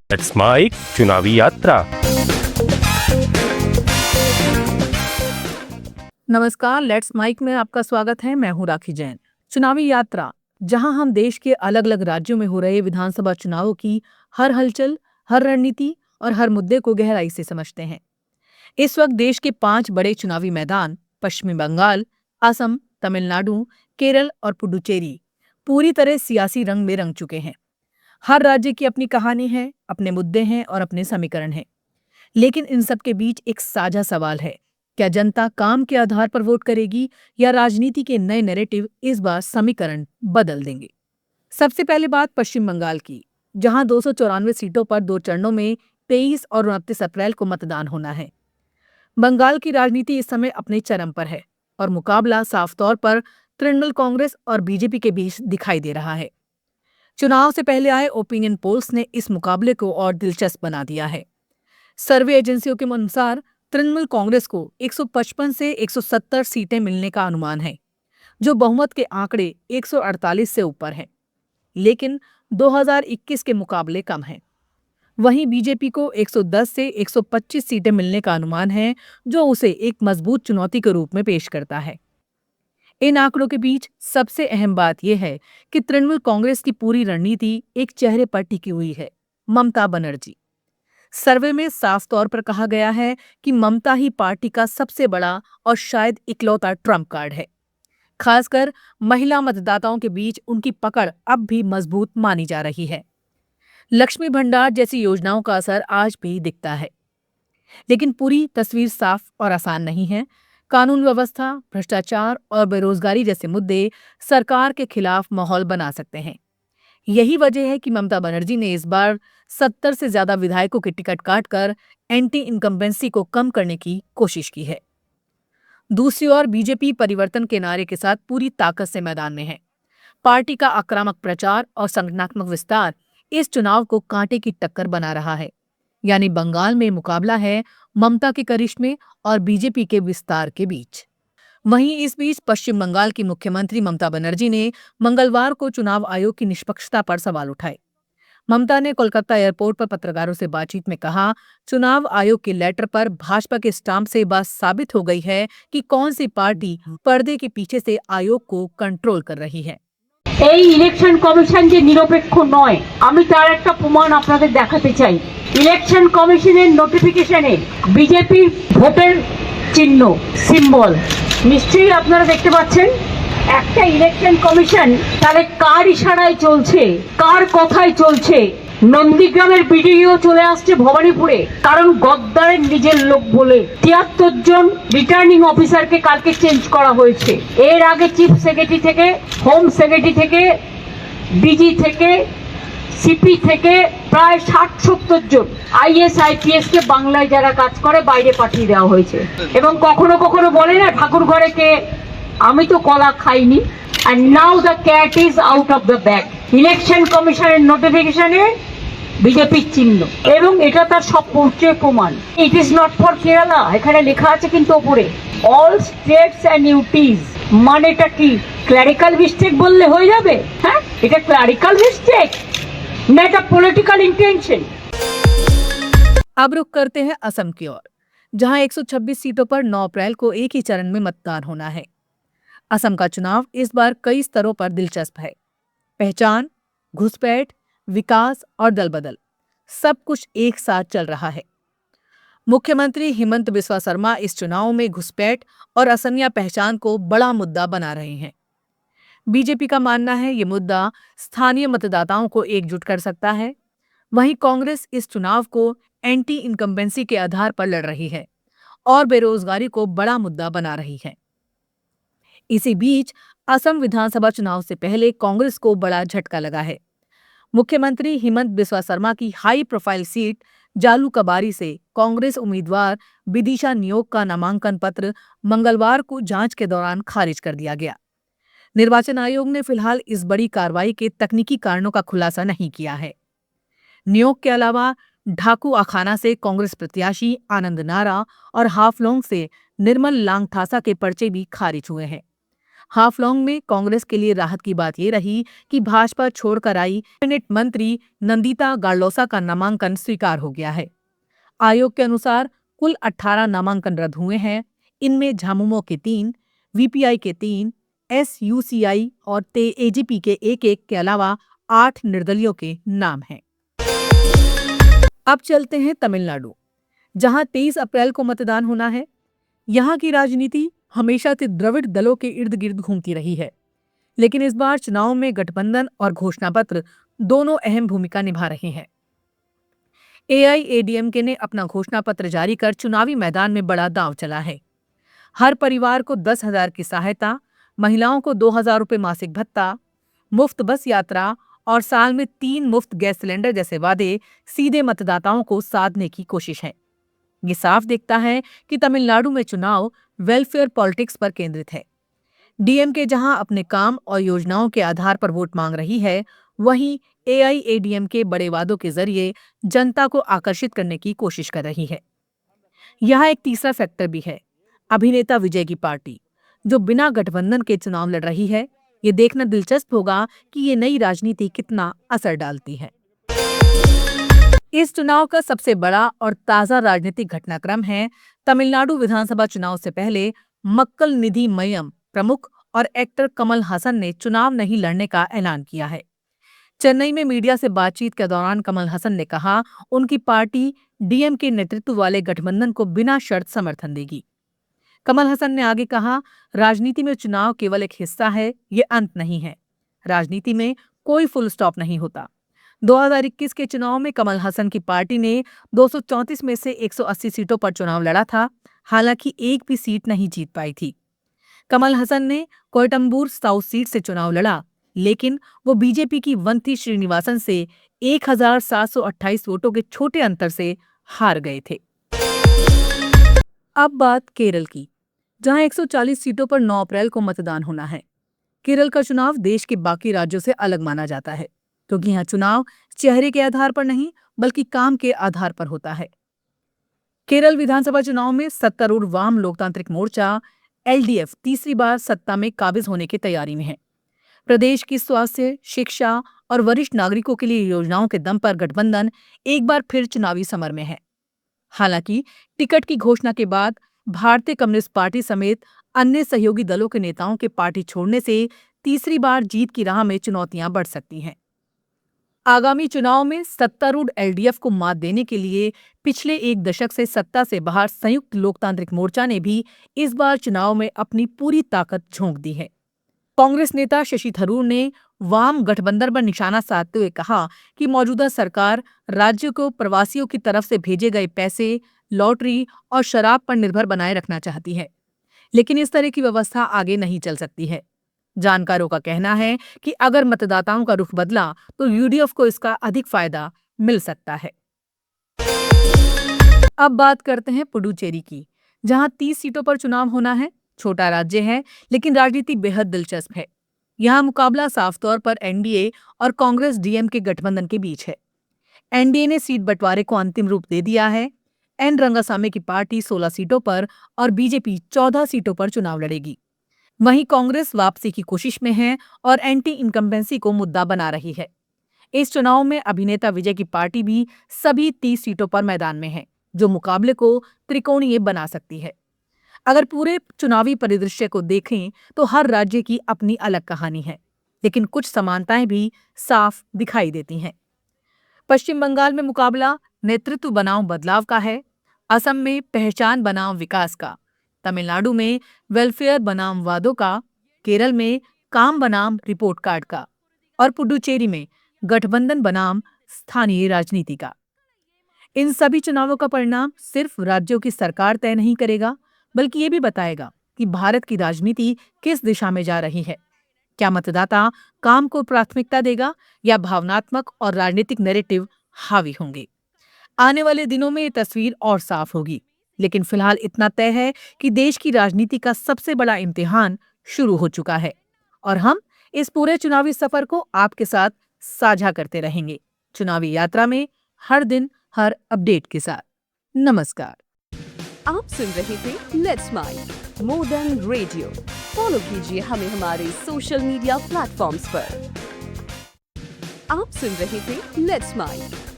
Let's mic चुनावी यात्रा। नमस्कार, लेट्स माइक में आपका स्वागत है। मैं हूं राखी जैन। चुनावी यात्रा, जहां हम देश के अलग अलग राज्यों में हो रहे विधानसभा चुनावों की हर हलचल, हर रणनीति और हर मुद्दे को गहराई से समझते हैं। इस वक्त देश के 5 बड़े चुनावी मैदान पश्चिमी बंगाल, असम, तमिलनाडु, केरल और पुडुचेरी पूरी तरह सियासी रंग में रंग चुके हैं। हर राज्य की अपनी कहानी है, अपने मुद्दे हैं और अपने समीकरण हैं। लेकिन इन सब के बीच एक साझा सवाल है, क्या जनता काम के आधार पर वोट करेगी या राजनीति के नए नैरेटिव इस बार समीकरण बदल देंगे। सबसे पहले बात पश्चिम बंगाल की, जहां 294 सीटों पर 2 चरणों में 23 और 29 अप्रैल को मतदान होना है। बंगाल की राजनीति इस समय अपने चरम पर है और मुकाबला साफ तौर पर तृणमूल कांग्रेस और बीजेपी के बीच दिखाई दे रहा है। चुनाव से पहले आए ओपिनियन पोल्स ने इस मुकाबले को और दिलचस्प बना दिया है। सर्वे एजेंसियों के अनुसार तृणमूल कांग्रेस को 155 से 170 सीटें मिलने का अनुमान है, जो बहुमत के आंकड़े 148 से ऊपर है, लेकिन 2021 के मुकाबले कम है। वहीं बीजेपी को 110 से 125 सीटें मिलने का अनुमान है, जो उसे एक मजबूत चुनौती के रूप में पेश करता है। इन आंकड़ों के बीच सबसे अहम बात यह है कि तृणमूल कांग्रेस की पूरी रणनीति एक चेहरे पर टिकी हुई है, ममता बनर्जी। सर्वे में साफ तौर पर कहा गया है कि ममता ही पार्टी का सबसे बड़ा और शायद इकलौता ट्रम्प कार्ड है। खासकर महिला मतदाताओं के बीच उनकी पकड़ अब भी मजबूत मानी जा रही है। लक्ष्मी भंडार जैसी योजनाओं का असर आज भी दिखता है, लेकिन पूरी तस्वीर साफ और आसान नहीं है। कानून व्यवस्था, भ्रष्टाचार और बेरोजगारी जैसे मुद्दे सरकार के खिलाफ माहौल बना सकते हैं। यही वजह है कि ममता बनर्जी ने इस बार 70 से ज्यादा विधायकों के टिकट काटकर एंटी इनकम्बेंसी को कम करने की कोशिश की है। दूसरी ओर बीजेपी परिवर्तन के नारे के साथ पूरी ताकत से मैदान में है। पार्टी का आक्रामक प्रचार और संगठनात्मक विस्तार इस चुनाव को कांटे की टक्कर बना रहा है। यानी बंगाल में मुकाबला है ममता के करिश्मे और बीजेपी के विस्तार के बीच। वहीं इस बीच पश्चिम बंगाल की मुख्यमंत्री ममता बनर्जी ने मंगलवार को चुनाव आयोग की निष्पक्षता पर सवाल उठाए। ममता ने कोलकाता एयरपोर्ट पर पत्रकारों से बातचीत में कहा, चुनाव आयोग के लेटर पर भाजपा के स्टाम्प से बात साबित हो गई है कि कौन सी पार्टी पर्दे के पीछे से आयोग को कंट्रोल कर रही है। এই ইলেকশন কমিশন যে নিরপেক্ষ নয়, আমি তার একটা প্রমাণ আপনাদের দেখাতে চাই। ইলেকশন কমিশনের নোটিফিকেশনে বিজেপির ভোটের চিহ্ন, সিম্বল নিশ্চয়ই আপনারা দেখতে পাচ্ছেন। একটা ইলেকশন কমিশন তাহলে কার ইশারায় চলছে, কার কথায় চলছে? নন্দীগ্রামের বিডিও চলে আসছে ভবানীপুরে, কারণ গদ্দারের নিজের লোক বলে 73 জন রিটার্নিং অফিসারকে কালকে চেঞ্জ করা হয়েছে। এর আগে চিফ সেক্রেটারি থেকে, হোম সেক্রেটারি থেকে, ডিজি থেকে, সিপি থেকে প্রায় 60-70 জন আইএস আইপিএস কে বাংলায় যারা কাজ করে বাইরে পাঠিয়ে দেওয়া হয়েছে। এবং কখনো কখনো বলে না ঠাকুর ঘরে কে, আমি তো কলা খাইনি। and now the cat is out of the bag। Election কমিশনের নোটিফিকেশনে বিজেপির চিহ্ন এবং এটা তার সব পরিচয় প্রমাণ। It is not for Kerala, এখানে লেখা আছে কিন্তু ওপরে অল স্টেটস এন্ড ইউটিজ। মানেটা কি? ক্লারিক্যাল মিস্টেক বললে হয়ে যাবে? হ্যাঁ, এটা ক্লারিক্যাল মিস্টেক না এটা পলিটিক্যাল इंटेंशन। अब रुख करते हैं असम की ओर, जहां 126 सीटों पर 9 अप्रैल को एक ही चरण में मतदान होना है। असम का चुनाव इस बार कई स्तरों पर दिलचस्प है। पहचान, घुसपैठ, विकास और दलबदल सब कुछ एक साथ चल रहा है। मुख्यमंत्री हिमंत बिस्वा शर्मा इस चुनाव में घुसपैठ और असमिया पहचान को बड़ा मुद्दा बना रहे हैं। बीजेपी का मानना है ये मुद्दा स्थानीय मतदाताओं को एकजुट कर सकता है। वहीं कांग्रेस इस चुनाव को एंटी इनकम्बेंसी के आधार पर लड़ रही है और बेरोजगारी को बड़ा मुद्दा बना रही है। इसी बीच असम विधानसभा चुनाव से पहले कांग्रेस को बड़ा झटका लगा है। मुख्यमंत्री हिमंत बिस्वा शर्मा की हाई प्रोफाइल सीट जालूकबारी से कांग्रेस उम्मीदवार विदिशा नियोग का नामांकन पत्र मंगलवार को जांच के दौरान खारिज कर दिया गया। निर्वाचन आयोग ने फिलहाल इस बड़ी कार्रवाई के तकनीकी कारणों का खुलासा नहीं किया है। नियोग के अलावा ढाकू अखाना से कांग्रेस प्रत्याशी आनंद नारा और हाफलोंग से निर्मल लांगथासा के पर्चे भी खारिज हुए हैं। हाफलॉन्ग में कांग्रेस के लिए राहत की बात ये रही कि भाजपा छोड़कर आई कैबिनेट मंत्री नंदिता गार्लोसा का नामांकन स्वीकार हो गया है। आयोग के अनुसार कुल 18 नामांकन रद्द हुए हैं। इनमें झामुमो के 3, वीपीआई के 3, एसयूसीआई और एजीपी के एक के अलावा 8 निर्दलियों के नाम हैं। अब चलते हैं तमिलनाडु, जहां 23 अप्रैल को मतदान होना है। यहाँ की राजनीति हमेशा से द्रविड़ दलों के इर्द गिर्द घूमती रही है, लेकिन इस बार चुनाव में गठबंधन और घोषणा पत्र दोनों अहम भूमिका निभा रहे हैं। एआईएडीएमके ने अपना घोषणा पत्र जारी कर चुनावी मैदान में बड़ा दांव चला है। हर परिवार को 10,000 की सहायता, महिलाओं को 2,000 रुपये मासिक भत्ता, मुफ्त बस यात्रा और साल में 3 मुफ्त गैस सिलेंडर जैसे वादे सीधे मतदाताओं को साधने की कोशिश है। ये साफ दिखता है कि तमिलनाडु में चुनाव वेलफेयर पॉलिटिक्स पर केंद्रित है। डीएमके जहां अपने काम और योजनाओं के आधार पर वोट मांग रही है, वहीं एआईएडीएमके बड़े वादों के जरिए जनता को आकर्षित करने की कोशिश कर रही है। यहाँ एक तीसरा फैक्टर भी है, अभिनेता विजय की पार्टी, जो बिना गठबंधन के चुनाव लड़ रही है। ये देखना दिलचस्प होगा कि ये नई राजनीति कितना असर डालती है। इस चुनाव का सबसे बड़ा और ताजा राजनीतिक घटनाक्रम है तमिलनाडु विधानसभा चुनाव से पहले मक्कल निधि मय्यम प्रमुख और एक्टर कमल हसन ने चुनाव नहीं लड़ने का ऐलान किया है। चेन्नई में मीडिया से बातचीत के दौरान कमल हसन ने कहा, उनकी पार्टी डीएमके नेतृत्व वाले गठबंधन को बिना शर्त समर्थन देगी। कमल हसन ने आगे कहा, राजनीति में चुनाव केवल एक हिस्सा है, ये अंत नहीं है। राजनीति में कोई फुल स्टॉप नहीं होता। 2021 के चुनाव में कमल हसन की पार्टी ने 234 में से 180 सीटों पर चुनाव लड़ा था, हालांकि एक भी सीट नहीं जीत पाई थी। कमल हसन ने कोयटम्बूर साउथ सीट से चुनाव लड़ा, लेकिन वो बीजेपी की वंथी श्रीनिवासन से 1728 वोटों के छोटे अंतर से हार गए थे। अब बात केरल की, जहां 140 सीटों पर 9 अप्रैल को मतदान होना है। केरल का चुनाव देश के बाकी राज्यों से अलग माना जाता है, क्योंकि यहाँ चुनाव चेहरे के आधार पर नहीं बल्कि काम के आधार पर होता है। केरल विधानसभा चुनाव में सत्तारूढ़ वाम लोकतांत्रिक मोर्चा एलडीएफ तीसरी बार सत्ता में काबिज होने की तैयारी में है। प्रदेश की स्वास्थ्य, शिक्षा और वरिष्ठ नागरिकों के लिए योजनाओं के दम पर गठबंधन एक बार फिर चुनावी समर में है। हालांकि टिकट की घोषणा के बाद भारतीय कम्युनिस्ट पार्टी समेत अन्य सहयोगी दलों के नेताओं के पार्टी छोड़ने से तीसरी बार जीत की राह में चुनौतियां बढ़ सकती हैं। आगामी चुनाव में सत्तारूढ़ एलडीएफ को मात देने के लिए पिछले एक दशक से सत्ता से बाहर संयुक्त लोकतांत्रिक मोर्चा ने भी इस बार चुनाव में अपनी पूरी ताकत झोंक दी है। कांग्रेस नेता शशि थरूर ने वाम गठबंधन पर निशाना साधते हुए कहा कि मौजूदा सरकार राज्य को प्रवासियों की तरफ से भेजे गए पैसे, लॉटरी और शराब पर निर्भर बनाए रखना चाहती है, लेकिन इस तरह की व्यवस्था आगे नहीं चल सकती है। जानकारों का कहना है कि अगर मतदाताओं का रुख बदला तो यूडीएफ को इसका अधिक फायदा मिल सकता है। अब बात करते हैं पुडुचेरी की, जहां 30 सीटों पर चुनाव होना है। छोटा राज्य है, लेकिन राजनीति बेहद दिलचस्प है। यहाँ मुकाबला साफ तौर पर एनडीए और कांग्रेस डीएमके गठबंधन के बीच है। एनडीए ने सीट बंटवारे को अंतिम रूप दे दिया है। एन रंगासामी की पार्टी 16 सीटों पर और बीजेपी 14 सीटों पर चुनाव लड़ेगी। वहीं कांग्रेस वापसी की कोशिश में है और एंटी इनकम्बेंसी को मुद्दा बना रही है। इस चुनाव में अभिनेता विजय की पार्टी भी सभी 30 सीटों पर मैदान में है, जो मुकाबले को त्रिकोणीय बना सकती है। अगर पूरे चुनावी परिदृश्य को देखें तो हर राज्य की अपनी अलग कहानी है, लेकिन कुछ समानताएं भी साफ दिखाई देती हैं। पश्चिम बंगाल में मुकाबला नेतृत्व बनाम बदलाव का है, असम में पहचान बनाम विकास का, तमिलनाडु में वेलफेयर बनाम वादों का, केरल में काम बनाम रिपोर्ट कार्ड का और पुडुचेरी में गठबंधन बनाम स्थानीय राजनीति का। इन सभी चुनावों का परिणाम सिर्फ राज्यों की सरकार तय नहीं करेगा, बल्कि ये भी बताएगा कि भारत की राजनीति किस दिशा में जा रही है। क्या मतदाता काम को प्राथमिकता देगा या भावनात्मक और राजनीतिक नैरेटिव हावी होंगे? आने वाले दिनों में ये तस्वीर और साफ होगी, लेकिन फिलहाल इतना तय है कि देश की राजनीति का सबसे बड़ा इम्तिहान शुरू हो चुका है और हम इस पूरे चुनावी सफर को आपके साथ साझा करते रहेंगे, चुनावी यात्रा में हर दिन हर अपडेट के साथ। नमस्कार। आप सुन रहे थे let's mic more than radio. Follow कीजिए हमें हमारे सोशल मीडिया प्लेटफॉर्म्स पर। आप सुन रहे थे लेट्स माइक।